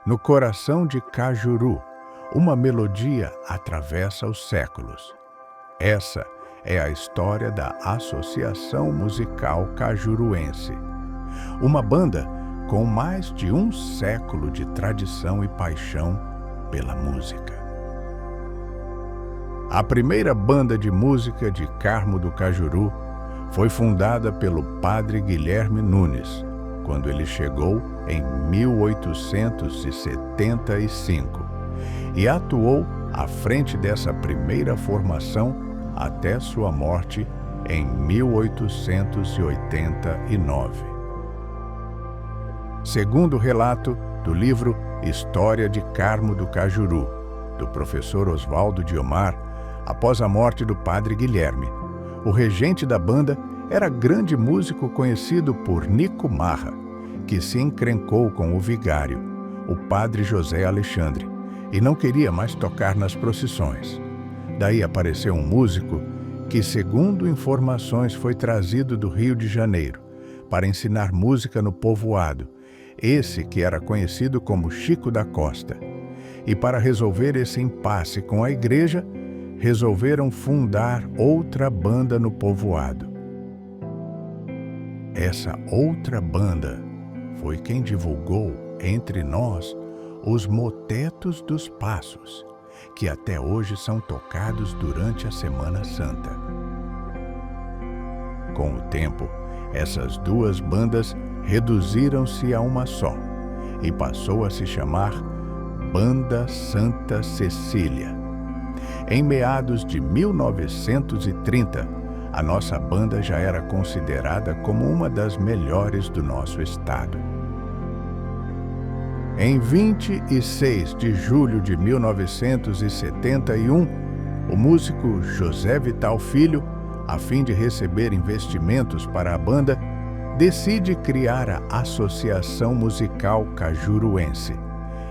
No coração de Cajuru, uma melodia atravessa os séculos. Essa é a história da Associação Musical Cajuruense, uma banda com mais de um século de tradição e paixão pela música. A primeira banda de música de Carmo do Cajuru foi fundada pelo padre Guilherme Nunes, quando ele chegou em 1875, e atuou à frente dessa primeira formação até sua morte em 1889. Segundo o relato do livro História de Carmo do Cajuru, do professor Oswaldo Diomar, após a morte do padre Guilherme, o regente da banda era grande músico conhecido por Nico Marra, que se encrencou com o vigário, o padre José Alexandre, e não queria mais tocar nas procissões. Daí apareceu um músico que, segundo informações, foi trazido do Rio de Janeiro para ensinar música no povoado, esse que era conhecido como Chico da Costa. E para resolver esse impasse com a igreja, resolveram fundar outra banda no povoado. Essa outra banda foi quem divulgou entre nós os motetos dos passos, que até hoje são tocados durante a Semana Santa. Com o tempo, essas duas bandas reduziram-se a uma só e passou a se chamar Banda Santa Cecília. Em meados de 1930, a nossa banda já era considerada como uma das melhores do nosso estado. Em 26 de julho de 1971, o músico José Vital Filho, a fim de receber investimentos para a banda, decide criar a Associação Musical Cajuruense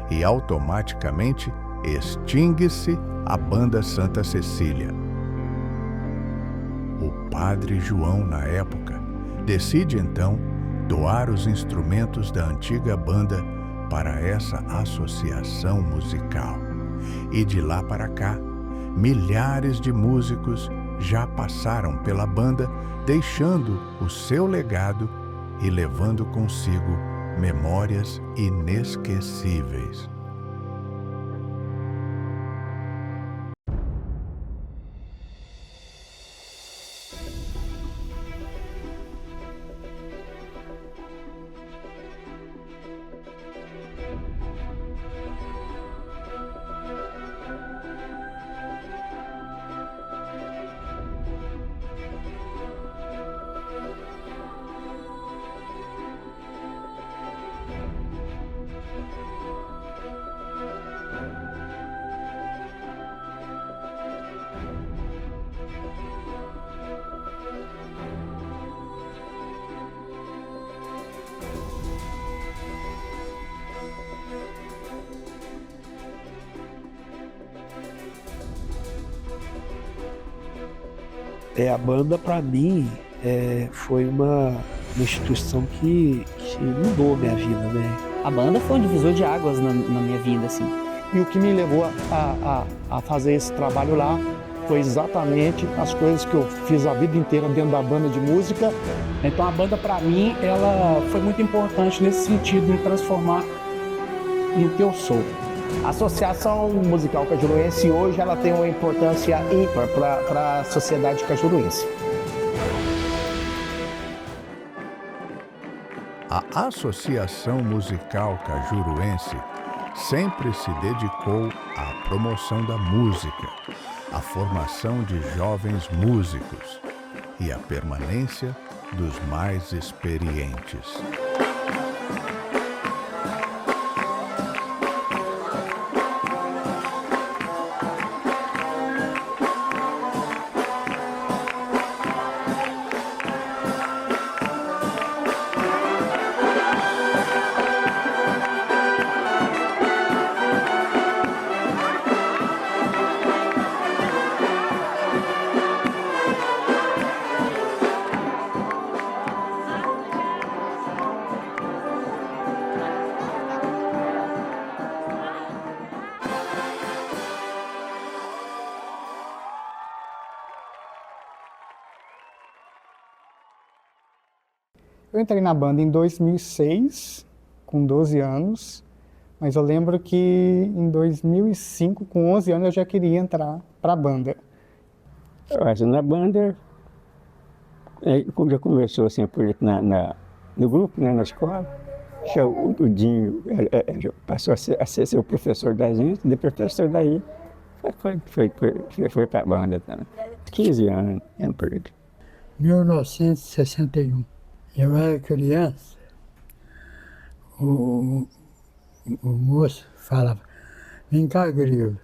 e automaticamente extingue-se a Banda Santa Cecília. O padre João, na época, decide então doar os instrumentos da antiga banda para essa associação musical. E de lá para cá, milhares de músicos já passaram pela banda, deixando o seu legado e levando consigo memórias inesquecíveis. A banda, para mim, foi uma instituição que mudou a minha vida, né? A banda foi um divisor de águas na minha vida, assim. E o que me levou a fazer esse trabalho lá foi exatamente as coisas que eu fiz a vida inteira dentro da banda de música. Então a banda, para mim, ela foi muito importante nesse sentido, me transformar no que eu sou. A Associação Musical Cajuruense hoje ela tem uma importância ímpar para a sociedade cajuruense. A Associação Musical Cajuruense sempre se dedicou à promoção da música, à formação de jovens músicos e à permanência dos mais experientes. Eu entrei na banda em 2006, com 12 anos, mas eu lembro que em 2005, com 11 anos, eu já queria entrar para a banda. Eu acho na banda, como já começou assim, no grupo, né, na escola, o Dinho passou a ser o professor da gente, de professor daí, foi para a banda também. 15 anos, por aí. 1961. Eu era criança, o moço falava, vem cá, grilo,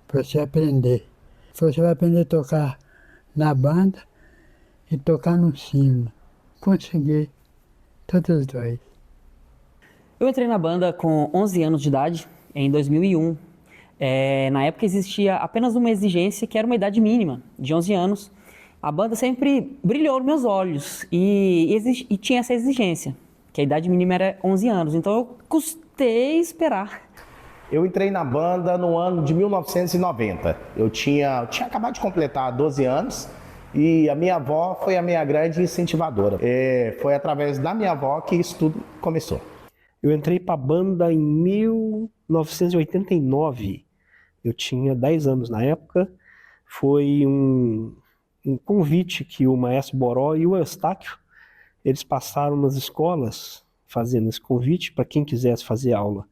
para você aprender. Você vai aprender a tocar na banda e tocar no sino. Consegui, todos os dois. Eu entrei na banda com 11 anos de idade, em 2001. Na época existia apenas uma exigência, que era uma idade mínima, de 11 anos. A banda sempre brilhou nos meus olhos e tinha essa exigência, que a idade mínima era 11 anos. Então eu custei esperar. Eu entrei na banda no ano de 1990. Eu tinha acabado de completar 12 anos e a minha avó foi a minha grande incentivadora. Foi através da minha avó que isso tudo começou. Eu entrei para a banda em 1989. Eu tinha 10 anos na época. Foi um convite que o Maestro Boró e o Eustáquio, eles passaram nas escolas fazendo esse convite para quem quisesse fazer aula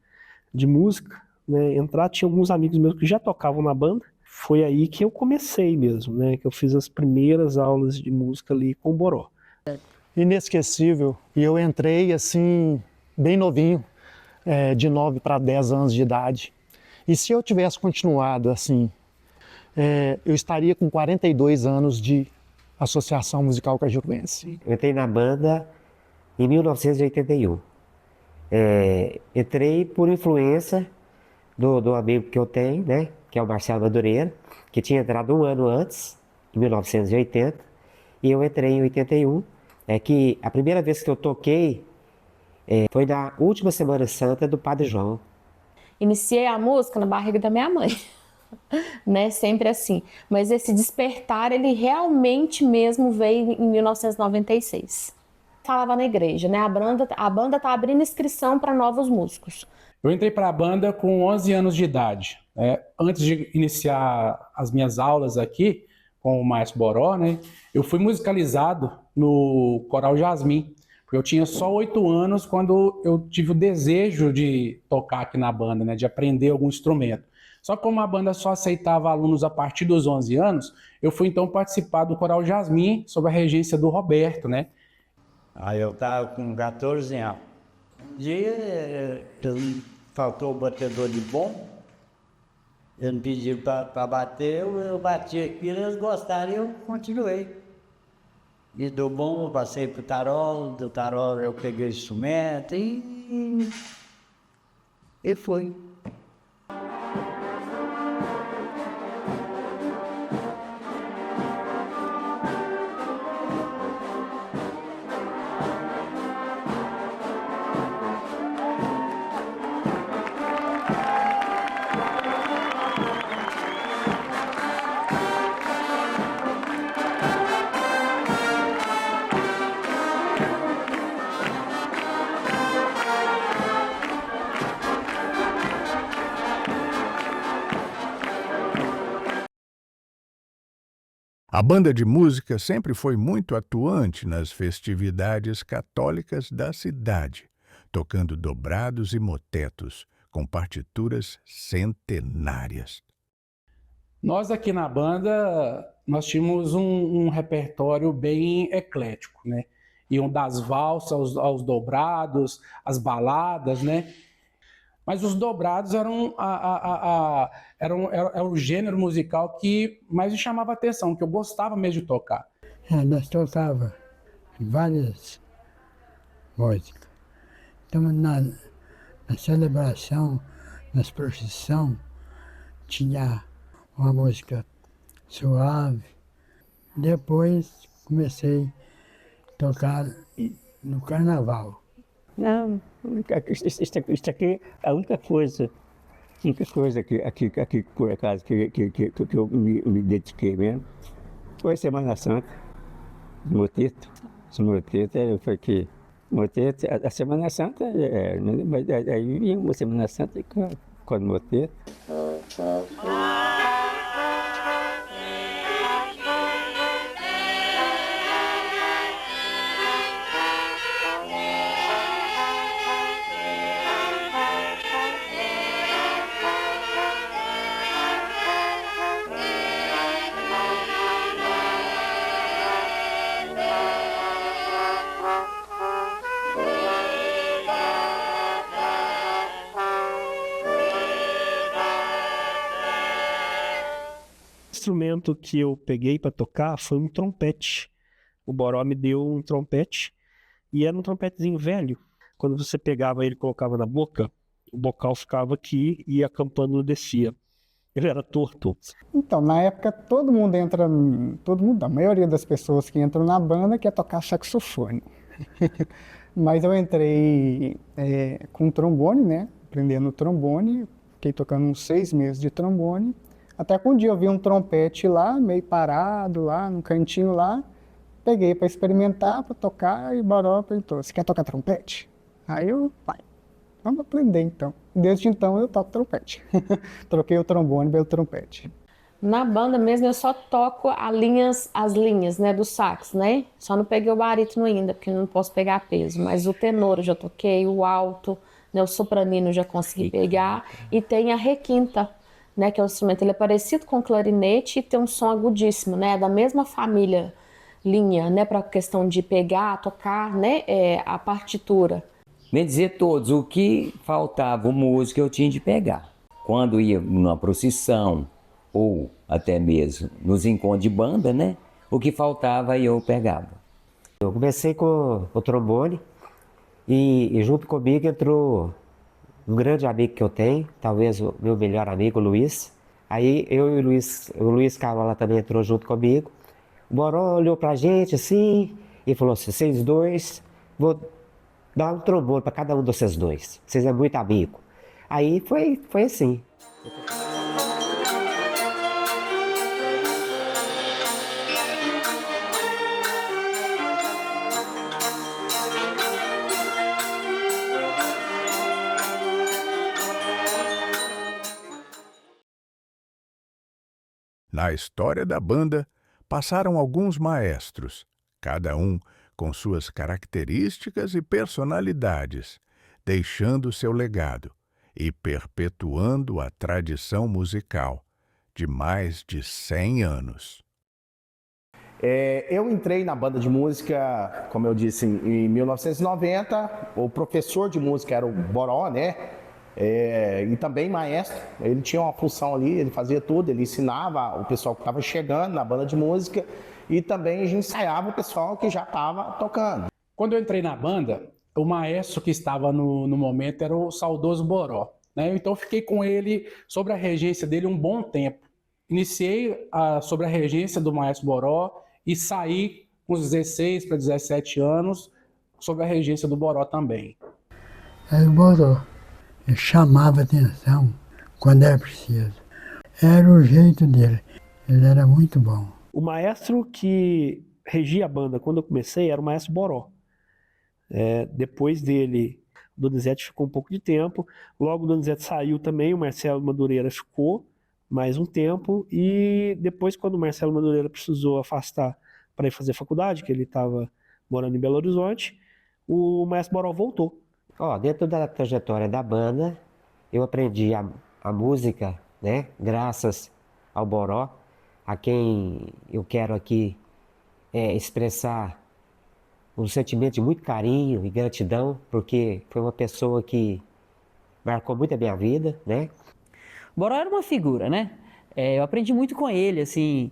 de música, né, entrar. Tinha alguns amigos meus que já tocavam na banda. Foi aí que eu comecei mesmo, né, que eu fiz as primeiras aulas de música ali com o Boró. Inesquecível. E eu entrei assim, bem novinho, de 9 para 10 anos de idade. E se eu tivesse continuado assim, eu estaria com 42 anos de Associação Musical Cajuruense. Eu entrei na banda em 1981. Entrei por influência do amigo que eu tenho, né, que é o Marcelo Madureira, que tinha entrado um ano antes, em 1980, e eu entrei em 81. Que a primeira vez que eu toquei foi na última Semana Santa do Padre João. Iniciei a música na barriga da minha mãe. Né, sempre assim, mas esse despertar ele realmente mesmo veio em 1996. Falava na igreja, né? A banda tá abrindo inscrição para novos músicos. Eu entrei para a banda com 11 anos de idade. Antes de iniciar as minhas aulas aqui com o Maestro Boró, né, eu fui musicalizado no Coral Jasmim, porque eu tinha só 8 anos quando eu tive o desejo de tocar aqui na banda, né, de aprender algum instrumento. Só que como a banda só aceitava alunos a partir dos 11 anos, eu fui então participar do Coral Jasmim, sob a regência do Roberto, né? Aí eu estava com 14 anos. Um dia faltou o batedor de bom, eles me pediram para bater, eu bati aqui, eles gostaram e eu continuei. E do bom eu passei para o tarol, do tarol eu peguei o instrumento e foi. A banda de música sempre foi muito atuante nas festividades católicas da cidade, tocando dobrados e motetos com partituras centenárias. Nós aqui na banda, nós tínhamos um repertório bem eclético, né? Iam das valsas aos dobrados, as baladas, né? Mas os dobrados eram o gênero musical que mais me chamava a atenção, que eu gostava mesmo de tocar. Nós tocávamos várias músicas. Então, na celebração, nas procissões, tinha uma música suave. Depois comecei a tocar no carnaval. Não, isso aqui é a única coisa aqui por acaso, que eu me dediquei mesmo, foi Semana Santa, no moteto. No moteto foi que Motete, a Semana Santa, mas aí vinha uma Semana Santa com a motete. O instrumento que eu peguei para tocar foi um trompete. O Boró me deu um trompete e era um trompetezinho velho. Quando você pegava ele e colocava na boca, o bocal ficava aqui e a campana descia. Ele era torto. Então, na época, todo mundo, a maioria das pessoas que entram na banda quer tocar saxofone. Mas eu entrei com trombone, né? Aprendendo trombone, fiquei tocando uns 6 meses de trombone. Até que um dia eu vi um trompete lá, meio parado lá, no cantinho lá. Peguei para experimentar, para tocar, e o Boró perguntou, você quer tocar trompete? Aí eu, pai, vamos aprender então. Desde então eu toco trompete. Troquei o trombone pelo trompete. Na banda mesmo eu só toco as linhas, né, do sax, né? Só não peguei o barítono ainda, porque eu não posso pegar peso. Mas o tenor eu já toquei, o alto, né, o sopranino eu já consegui pegar. E tem a requinta, né, que é um instrumento, ele é parecido com o clarinete e tem um som agudíssimo, né, da mesma família, linha, né, para a questão de pegar, tocar, né, a partitura. Bem dizer todos, o que faltava o músico eu tinha de pegar. Quando ia numa procissão ou até mesmo nos encontros de banda, né, o que faltava eu pegava. Eu comecei com o trombone e junto comigo entrou um grande amigo que eu tenho, talvez o meu melhor amigo, o Luiz. Aí eu e o Luiz Carola também entrou junto comigo. O Boró olhou pra gente assim e falou assim, vocês dois, vou dar um trombone para cada um de vocês dois. Vocês é muito amigo. Aí foi assim. Na história da banda, passaram alguns maestros, cada um com suas características e personalidades, deixando seu legado e perpetuando a tradição musical de mais de 100 anos. Eu entrei na banda de música, como eu disse, em 1990. O professor de música era o Boró, né? E também maestro. Ele tinha uma função ali, ele fazia tudo, ele ensinava o pessoal que estava chegando na banda de música e também a gente ensaiava o pessoal que já estava tocando. Quando eu entrei na banda, o maestro que estava no momento era o saudoso Boró, né? Então eu fiquei com ele, sobre a regência dele, um bom tempo. Iniciei sobre a regência do maestro Boró e saí com uns 16 para 17 anos sob a regência do Boró também. Era o Boró. Ele chamava atenção quando era preciso. Era o jeito dele. Ele era muito bom. O maestro que regia a banda quando eu comecei era o maestro Boró. Depois dele, o Donizete ficou um pouco de tempo. Logo o Donizete saiu também, o Marcelo Madureira ficou mais um tempo. E depois, quando o Marcelo Madureira precisou afastar para ir fazer faculdade, que ele estava morando em Belo Horizonte, o maestro Boró voltou. Dentro da trajetória da banda, eu aprendi a música, né? Graças ao Boró, a quem eu quero aqui expressar um sentimento de muito carinho e gratidão, porque foi uma pessoa que marcou muito a minha vida, né? O Boró era uma figura, né? Eu aprendi muito com ele, assim,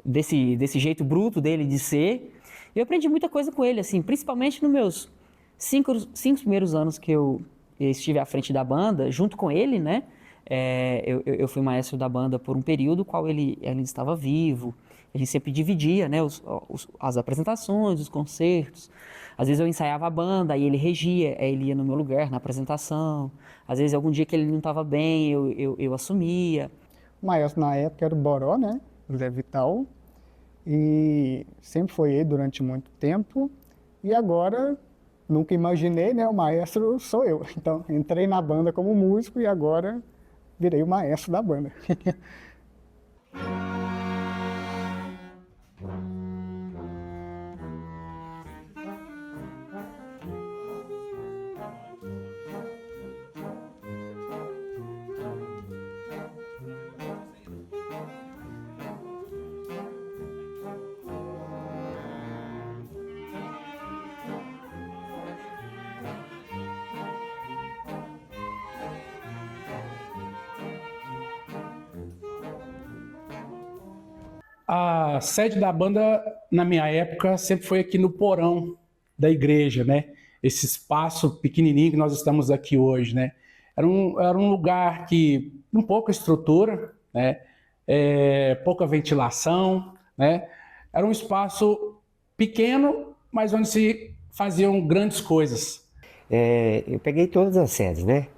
desse jeito bruto dele de ser. Eu aprendi muita coisa com ele, assim, principalmente nos meus 5 primeiros anos que eu estive à frente da banda, junto com ele, né? Eu fui maestro da banda por um período, qual ele estava vivo. A gente sempre dividia, né, as apresentações, os concertos. Às vezes eu ensaiava a banda, aí ele regia, ele ia no meu lugar na apresentação. Às vezes algum dia que ele não estava bem, eu assumia. O maestro na época era o Boró, né? O Zé Vital. E sempre foi ele durante muito tempo. E agora nunca imaginei, né? O maestro sou eu. Então, entrei na banda como músico e agora virei o maestro da banda. A sede da banda, na minha época, sempre foi aqui no porão da igreja, né? Esse espaço pequenininho que nós estamos aqui hoje, né? Era um lugar que, com pouca estrutura, né? Pouca ventilação, né? Era um espaço pequeno, mas onde se faziam grandes coisas. Eu peguei todas as sedes, né?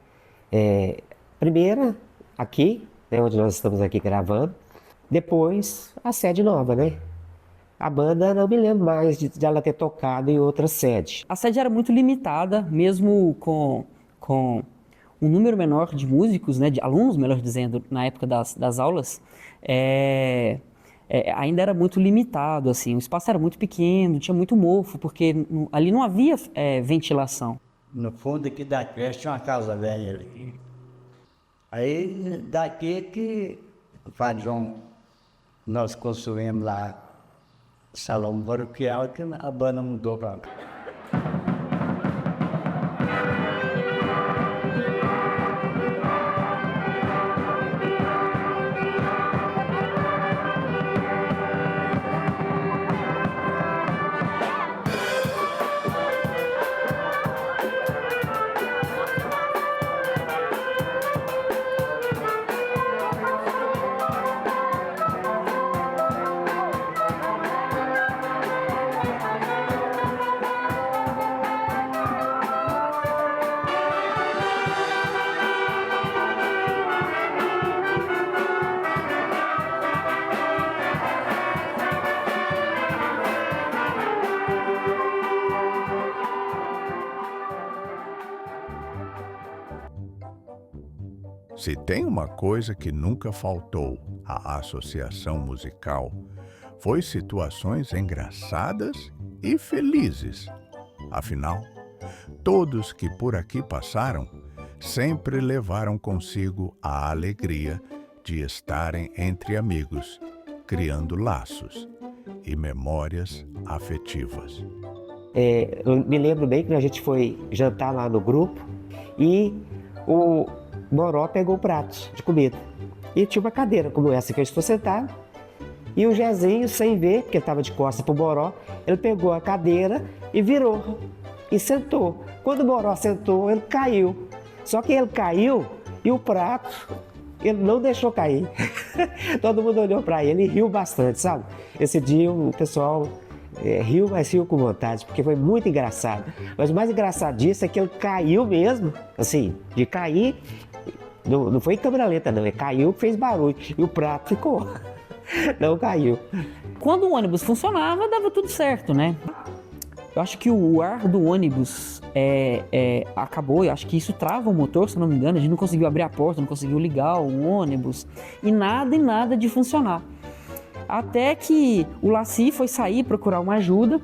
Primeira, aqui, né, onde nós estamos aqui gravando. Depois, a sede nova, né? A banda, não me lembro mais de ela ter tocado em outra sede. A sede era muito limitada, mesmo com um número menor de músicos, né, de alunos, melhor dizendo, na época das aulas, ainda era muito limitado, assim, o espaço era muito pequeno, tinha muito mofo, porque ali não havia ventilação. No fundo aqui da creche tinha uma casa velha ali. Aí daqui que o Padre João, nós construímos lá o salão paroquial, que a banda mudou para lá. Se tem uma coisa que nunca faltou à associação musical, foi situações engraçadas e felizes. Afinal, todos que por aqui passaram sempre levaram consigo a alegria de estarem entre amigos, criando laços e memórias afetivas. Eu me lembro bem que a gente foi jantar lá no grupo e o Boró pegou o prato de comida. E tinha uma cadeira como essa que eu estou sentado. E o Jezinho, sem ver, porque ele estava de costas para o Boró, ele pegou a cadeira e virou. E sentou. Quando o Boró sentou, ele caiu. Só que ele caiu e o prato, ele não deixou cair. Todo mundo olhou para ele e riu bastante, sabe? Esse dia o pessoal riu, mas riu com vontade, porque foi muito engraçado. Mas o mais engraçado disso é que ele caiu mesmo, assim, de cair. Não foi em câmera lenta, não. Ele caiu, fez barulho. E o prato ficou. Não caiu. Quando o ônibus funcionava, dava tudo certo, né? Eu acho que o ar do ônibus acabou. Eu acho que isso trava o motor, se não me engano. A gente não conseguiu abrir a porta, não conseguiu ligar o ônibus. E nada de funcionar. Até que o Laci foi sair procurar uma ajuda.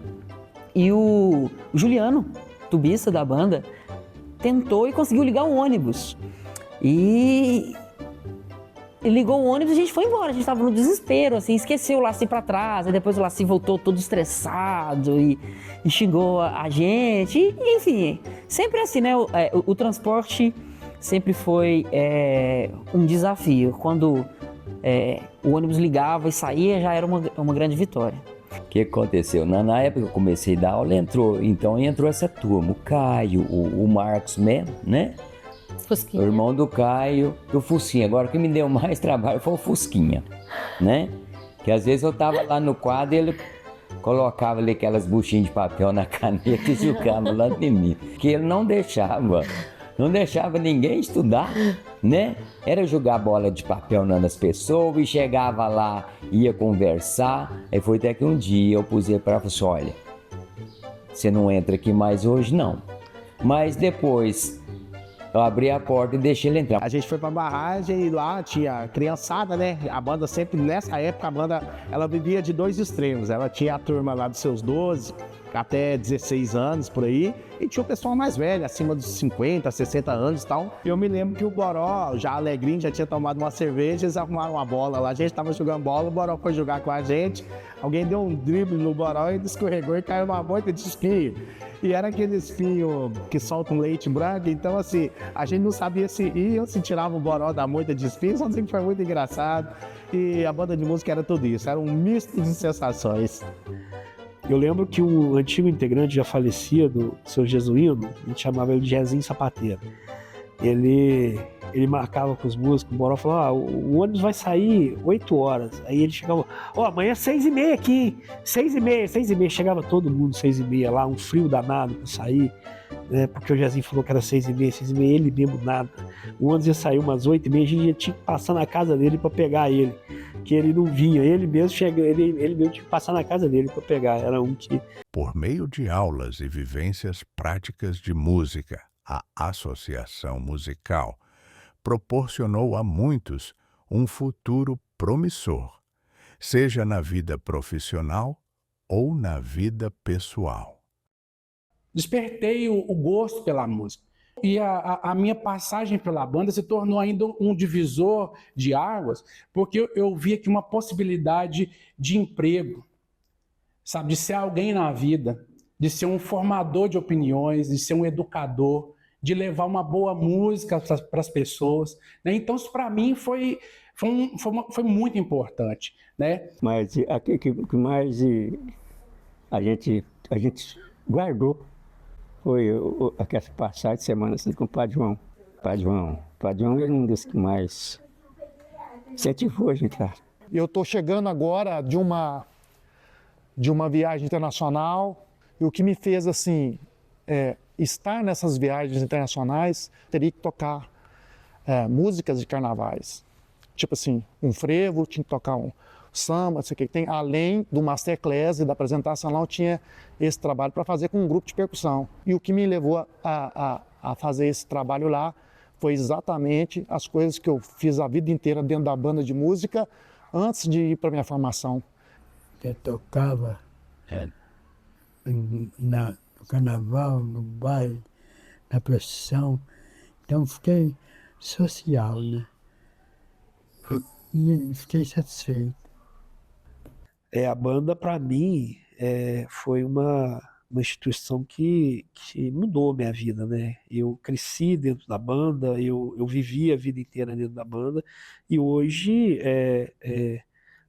E o Juliano, tubista da banda, tentou e conseguiu ligar o ônibus. E ligou o ônibus e a gente foi embora. A gente estava no desespero, assim, esqueceu o Laci para trás. Aí depois o Laci voltou todo estressado e xingou a gente. E, enfim, sempre assim, né? O transporte sempre foi um desafio. Quando o ônibus ligava e saía, já era uma grande vitória. O que aconteceu? Na época que eu comecei a dar aula, entrou essa turma, o Caio, o Marcos mesmo, né? Fusquinha. O irmão do Caio, do Fusquinha. Agora o que me deu mais trabalho foi o Fusquinha, né? Que às vezes eu tava lá no quadro e ele colocava ali aquelas buchinhas de papel na caneta e jogava lá em mim. Que ele não deixava ninguém estudar, né? Era jogar bola de papel nas pessoas e chegava lá, ia conversar. Aí foi até que um dia eu pusei para você, olha, você não entra aqui mais hoje, não. Mas depois eu abri a porta e deixei ele entrar. A gente foi pra barragem e lá tinha criançada, né? A banda sempre, nessa época, a banda, ela vivia de dois extremos. Ela tinha a turma lá dos seus 12 até 16 anos, por aí, e tinha o pessoal mais velho, acima dos 50, 60 anos e tal. E eu me lembro que o Boró, já alegrinho, já tinha tomado uma cerveja, eles arrumaram uma bola lá, a gente tava jogando bola, o Boró foi jogar com a gente, alguém deu um drible no Boró, ele escorregou e caiu numa moita de espinho. E era aquele espinho que solta um leite branco, então assim, a gente não sabia se ia ou se tirava o Boró da moita de espinho, só sei que foi muito engraçado. E a banda de música era tudo isso, era um misto de sensações. Eu lembro que um antigo integrante já falecido, seu Jesuíno, a gente chamava ele de Jezinho Sapateiro. Ele marcava com os músicos, o Boró falou, o ônibus vai sair 8 horas. Aí ele chegava, amanhã é 6h30 aqui, hein? 6h30. Chegava todo mundo 6h30 lá, um frio danado pra sair, né? Porque o Jezinho falou que era 6h30, ele mesmo nada. O ônibus ia sair umas 8h30, a gente tinha que passar na casa dele pra pegar ele, que ele não vinha, ele mesmo tinha que passar na casa dele pra pegar, era um que... Por meio de aulas e vivências práticas de música, a Associação Musical proporcionou a muitos um futuro promissor, seja na vida profissional ou na vida pessoal. Despertei o gosto pela música. E a minha passagem pela banda se tornou ainda um divisor de águas, porque eu via que uma possibilidade de emprego, sabe, de ser alguém na vida, de ser um formador de opiniões, de ser um educador, de levar uma boa música para as pessoas, né? Então isso para mim foi muito importante, né? Mas o que mais a gente guardou foi aquela passagem de semana assim, com o Padre João. Padre João é um dos que mais incentivou a gente, cara. Eu estou chegando agora de uma viagem internacional, e o que me fez assim estar nessas viagens internacionais, teria que tocar músicas de carnavais. Tipo assim, um frevo, tinha que tocar um samba, não sei o que tem. Além do masterclass e da apresentação lá, eu tinha esse trabalho para fazer com um grupo de percussão. E o que me levou a fazer esse trabalho lá foi exatamente as coisas que eu fiz a vida inteira dentro da banda de música antes de ir para minha formação. Eu tocava no carnaval, no baile, na procissão, então fiquei social, né? E fiquei satisfeito. A banda, para mim, foi uma instituição que mudou a minha vida, né? Eu cresci dentro da banda, eu vivi a vida inteira dentro da banda, e hoje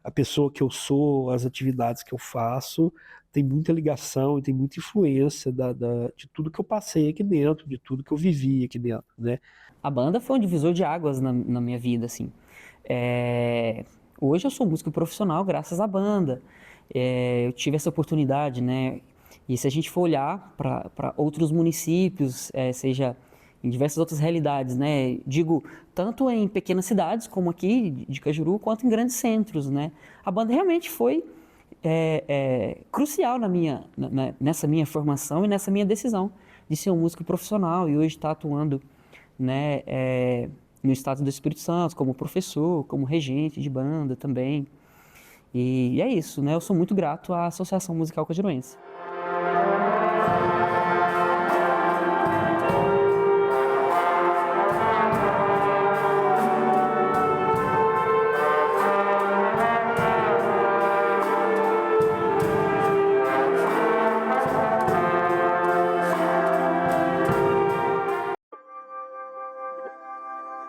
a pessoa que eu sou, as atividades que eu faço, tem muita ligação e tem muita influência de tudo que eu passei aqui dentro, de tudo que eu vivi aqui dentro, né? A banda foi um divisor de águas na minha vida, assim. Hoje eu sou músico profissional graças à banda. Eu tive essa oportunidade, né? E se a gente for olhar para outros municípios, seja em diversas outras realidades, né? Digo, tanto em pequenas cidades, como aqui de Cajuru, quanto em grandes centros, né? A banda realmente foi crucial nessa minha formação e nessa minha decisão de ser um músico profissional e hoje estar atuando, né, no estado do Espírito Santo, como professor, como regente de banda também. E é isso, né? Eu sou muito grato à Associação Musical Cajuruense.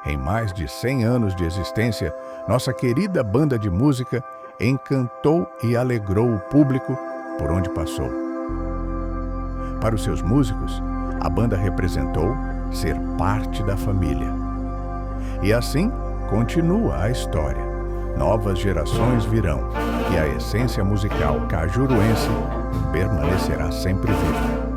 Em mais de 100 anos de existência, nossa querida banda de música encantou e alegrou o público por onde passou. Para os seus músicos, a banda representou ser parte da família. E assim continua a história. Novas gerações virão e a essência musical cajuruense permanecerá sempre viva.